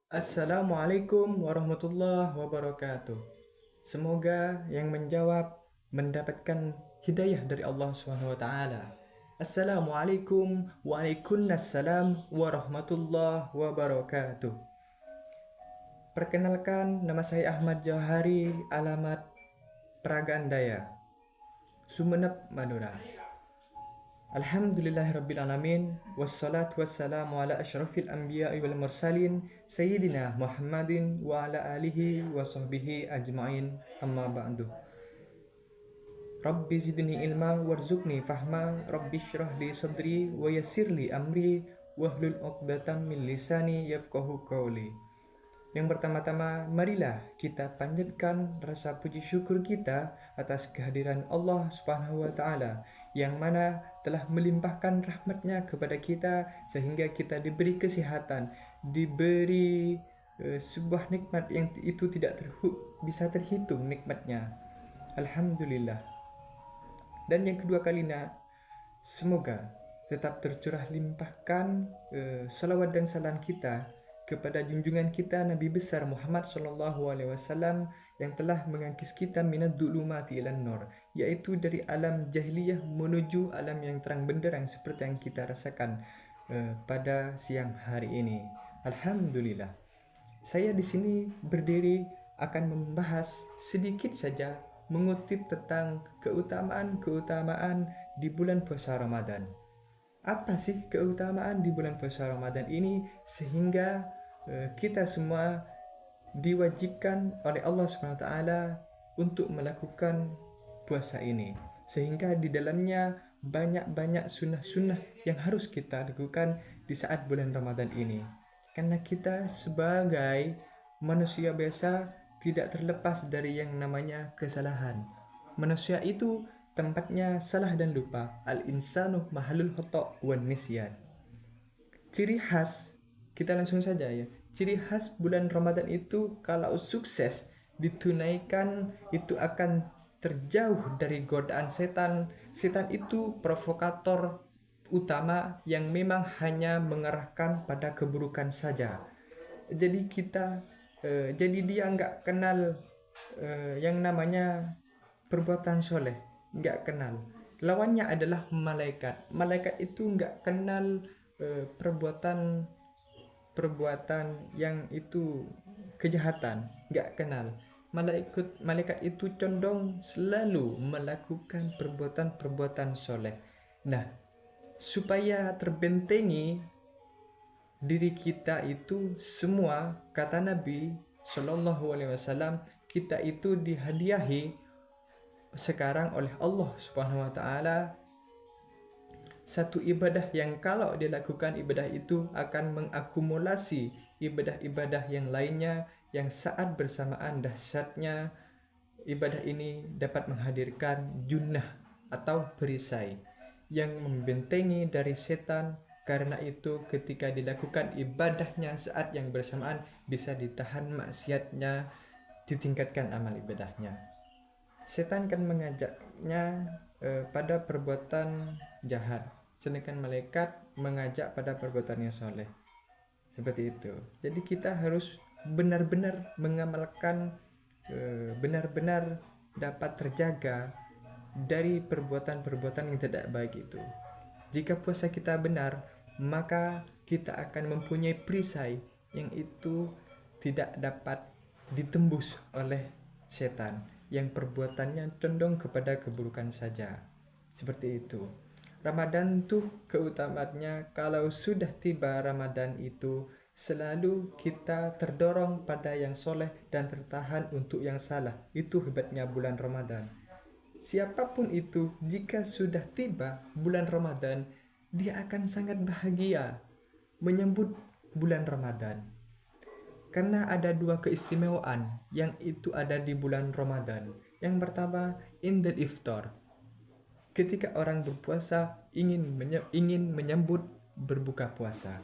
Assalamualaikum warahmatullahi wabarakatuh. Semoga yang menjawab mendapatkan hidayah dari Allah Subhanahu wa taala. Assalamualaikum waalaikumsalam warahmatullahi wabarakatuh. Perkenalkan, nama saya Ahmad Jauhari, alamat Pragandaya, Sumeneb, Madura. Alhamdulillahirrabbilalamin. Wassalatu wassalamu ala asyrafil anbiya'i wal mursalin Sayyidina Muhammadin wa ala alihi wa sahbihi ajma'in, amma ba'du. Rabbi zidni ilma warzuqni fahma. Rabbi syrah li sadri wa yassir li amri wahlul 'uqdatam min lisani yafqahu qawli. Yang pertama-tama, marilah kita panjatkan rasa puji syukur kita atas kehadiran Allah Subhanahu wa taala yang mana telah melimpahkan rahmatnya kepada kita sehingga kita diberi kesehatan, diberi sebuah nikmat yang itu tidak bisa terhitung nikmatnya. Alhamdulillah. Dan yang kedua kalinya, semoga tetap tercurah limpahkan salawat dan salam kita kepada junjungan kita Nabi besar Muhammad sallallahu alaihi wasallam yang telah mengangkis kita minad dhulumati ilan nur, yaitu dari alam jahiliyah menuju alam yang terang benderang seperti yang kita rasakan pada siang hari ini. Alhamdulillah. Saya di sini berdiri akan membahas sedikit saja mengutip tentang keutamaan-keutamaan di bulan puasa Ramadan. Apa sih keutamaan di bulan puasa Ramadan ini sehingga kita semua diwajibkan oleh Allah Subhanahu wa taala untuk melakukan puasa ini, sehingga di dalamnya banyak-banyak sunnah-sunnah yang harus kita lakukan di saat bulan Ramadan ini. Karena kita sebagai manusia biasa tidak terlepas dari yang namanya kesalahan. Manusia itu tempatnya salah dan lupa. Al-insanu mahalul khata' wan nisyan. Ciri khas, kita langsung saja ya. Ciri khas bulan Ramadan itu kalau sukses ditunaikan itu akan terjauh dari godaan setan. Setan itu provokator utama yang memang hanya mengarahkan pada keburukan saja. Jadi dia nggak kenal yang namanya perbuatan soleh, nggak kenal. Lawannya adalah malaikat. Malaikat itu nggak kenal perbuatan yang itu kejahatan, nggak kenal. Malaikat itu condong selalu melakukan perbuatan-perbuatan soleh. Nah, supaya terbentengi diri kita itu semua, kata Nabi Shallallahu Alaihi Wasallam, kita itu dihadiahi sekarang oleh Allah Subhanahu Wa Taala satu ibadah yang kalau dilakukan ibadah itu akan mengakumulasi ibadah-ibadah yang lainnya yang saat bersamaan dahsyatnya ibadah ini dapat menghadirkan junnah atau perisai yang membentengi dari setan. Karena itu ketika dilakukan ibadahnya saat yang bersamaan bisa ditahan maksiatnya, ditingkatkan amal ibadahnya. Setan kan mengajaknya pada perbuatan jahat, sedangkan malaikat mengajak pada perbuatan yang soleh. Seperti itu. Jadi kita harus benar-benar mengamalkan, benar-benar dapat terjaga dari perbuatan-perbuatan yang tidak baik itu. Jika puasa kita benar, maka kita akan mempunyai perisai yang itu tidak dapat ditembus oleh setan yang perbuatannya condong kepada keburukan saja. Seperti itu. Ramadan tuh keutamaannya, kalau sudah tiba Ramadan itu selalu kita terdorong pada yang soleh dan tertahan untuk yang salah. Itu hebatnya bulan Ramadan. Siapapun itu, jika sudah tiba bulan Ramadan, dia akan sangat bahagia menyambut bulan Ramadan. Karena ada dua keistimewaan yang itu ada di bulan Ramadan. Yang pertama, indal iftar. Ketika orang berpuasa ingin menyambut berbuka puasa.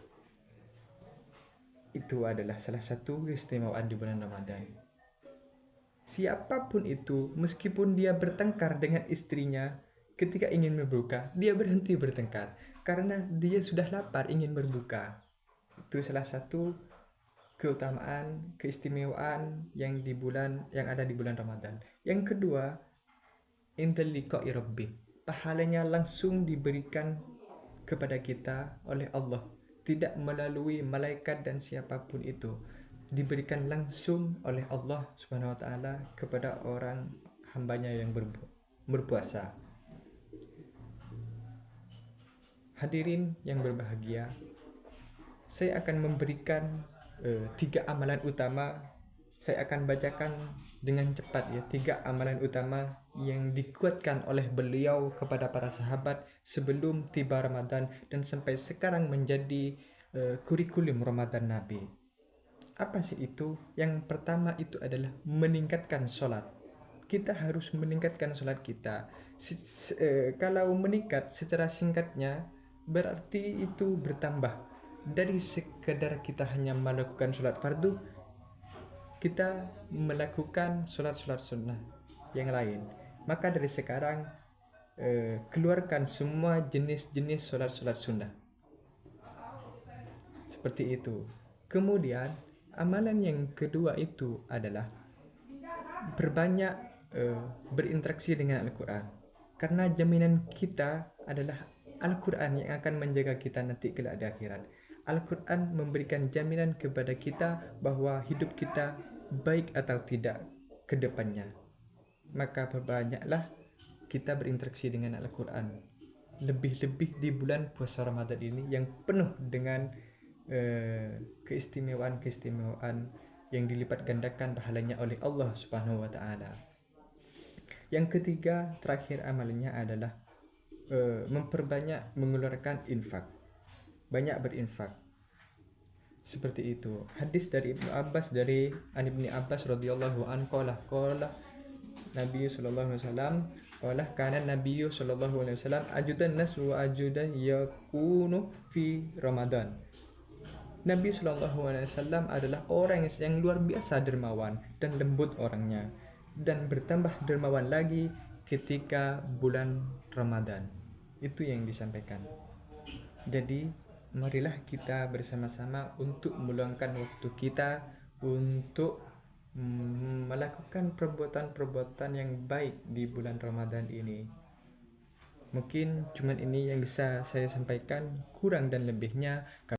Itu adalah salah satu keistimewaan di bulan Ramadan. Siapapun itu, meskipun dia bertengkar dengan istrinya, ketika ingin berbuka, dia berhenti bertengkar karena dia sudah lapar ingin berbuka. Itu salah satu keutamaan, keistimewaan yang ada di bulan Ramadan. Yang kedua, indal liqa'i rabbih. Pahalanya langsung diberikan kepada kita oleh Allah, tidak melalui malaikat dan siapapun itu. Diberikan langsung oleh Allah Subhanahu wa taala kepada orang hambanya yang berpuasa. Hadirin yang berbahagia, saya akan memberikan 3 amalan utama. Saya akan bacakan dengan cepat ya, 3 amalan utama yang dikuatkan oleh beliau kepada para sahabat sebelum tiba Ramadan dan sampai sekarang menjadi kurikulum Ramadan Nabi. Apa sih itu? Yang pertama itu adalah meningkatkan sholat. Kita harus meningkatkan sholat kita. Kalau meningkat secara singkatnya berarti itu bertambah. Dari sekedar kita hanya melakukan sholat fardu, kita melakukan sholat-sholat sunnah yang lain. Maka dari sekarang keluarkan semua jenis-jenis sholat-sholat sunnah. Seperti itu. Kemudian amalan yang kedua itu adalah berbanyak berinteraksi dengan Al-Quran. Karena jaminan kita adalah Al-Quran yang akan menjaga kita nanti kelak di akhirat. Al-Quran memberikan jaminan kepada kita bahwa hidup kita baik atau tidak ke depannya. Maka perbanyaklah kita berinteraksi dengan Al-Quran. Lebih-lebih di bulan puasa Ramadan ini yang penuh dengan keistimewaan-keistimewaan yang dilipat gandakan pahalanya oleh Allah Subhanahu wa taala. Yang ketiga, terakhir amalannya adalah memperbanyak mengeluarkan infak. Banyak berinfak. Seperti itu. Hadis dari Ibnu Abbas radhiyallahu anhu qala Nabi sallallahu alaihi wasallam qala kana Nabi sallallahu alaihi wasallam ajudan nas wa ajudan yakunu fi Ramadan. Nabi Shallallahu Alaihi Wasallam adalah orang yang luar biasa dermawan dan lembut orangnya, dan bertambah dermawan lagi ketika bulan Ramadan. Itu yang disampaikan. Jadi marilah kita bersama-sama untuk meluangkan waktu kita untuk melakukan perbuatan-perbuatan yang baik di bulan Ramadan ini. Mungkin cuma ini yang bisa saya sampaikan, kurang dan lebihnya